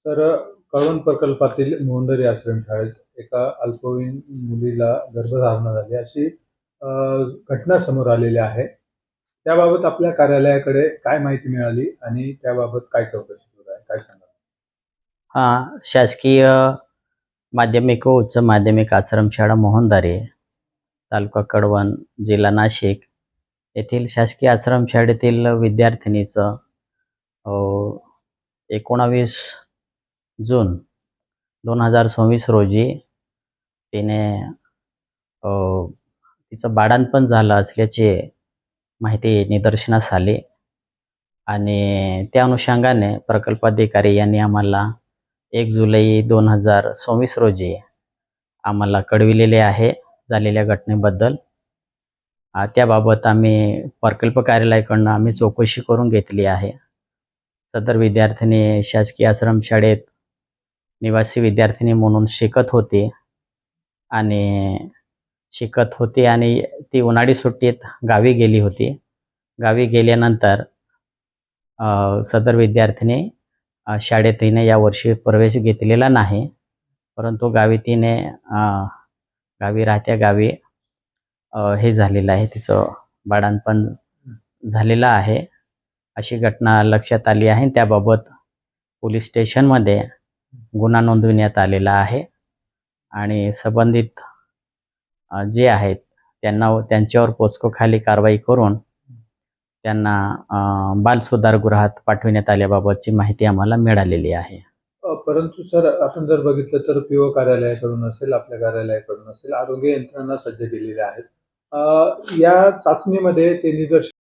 तर कळवण प्रकल्पातील मोहंदरी आश्रमशाळेत एका अल्पवयीन मुलीला गर्भधारणा झाली अशी अ, घटना समोर आलेली आहे. त्याबाबत आपल्या कार्यालयाकडे काय माहिती मिळाली आणि त्याबाबत काय चौकशी सुरू आहे? काय सांगाल? शासकीय माध्यमिक व उच्च माध्यमिक आश्रमशाळा मोहनदारे, तालुका कडवण, जिल्हा नाशिक येथील शासकीय आश्रमशाळेतील विद्यार्थिनीचं 19 जून 2024 रोजी तिने अ, तिचं बाळंतपण झालं असल्याची माहिती निदर्शनास आली आणि त्या अनुषंगाने प्रकल्पाधिकारी यांनी आम्हाला 1 जुलै 2024 रोजी आम्हाला कळविलेले आहे झालेल्या घटनेबद्दल. त्याबाबत आम्ही प्रकल्प कार्यालयाकडून आम्ही चौकशी करून घेतली आहे. सदर विद्यार्थिनी शासकीय आश्रमशाळेत निवासी विद्यार्थिनी म्हणून शिकत होती आणि ती उन्हाळी सुट्टीत गावी गेली होती. गावी गेल्यानंतर सदर विद्यार्थिनी शाळेत तिने यावर्षी प्रवेश घेतलेला नाही. परंतु गावी राहत्या गावी हे झालेलं आहे, तिचं बाळंतपण झालेलं आहे अशी घटना लक्षात आली आहे. त्याबाबत पोलीस स्टेशनमध्ये गुन्हा नोंदविण्यात आलेला आहे आणि संबंधित जे आहेत त्यांच्यावर पोस्कोखाली कारवाई करून त्यांना बालसुधारगृहात पाठविण्यात आल्याबाबतची माहिती आम्हाला मिळालेली आहे. परंतु सर, आपण जर बघितलं तर पीओ कार्यालयाकडून असेल, आपल्या कार्यालयाकडून असेल, आरोग्य यंत्रणा सज्ज केलेल्या आहेत. या चाचणीमध्ये ते निदर्शनास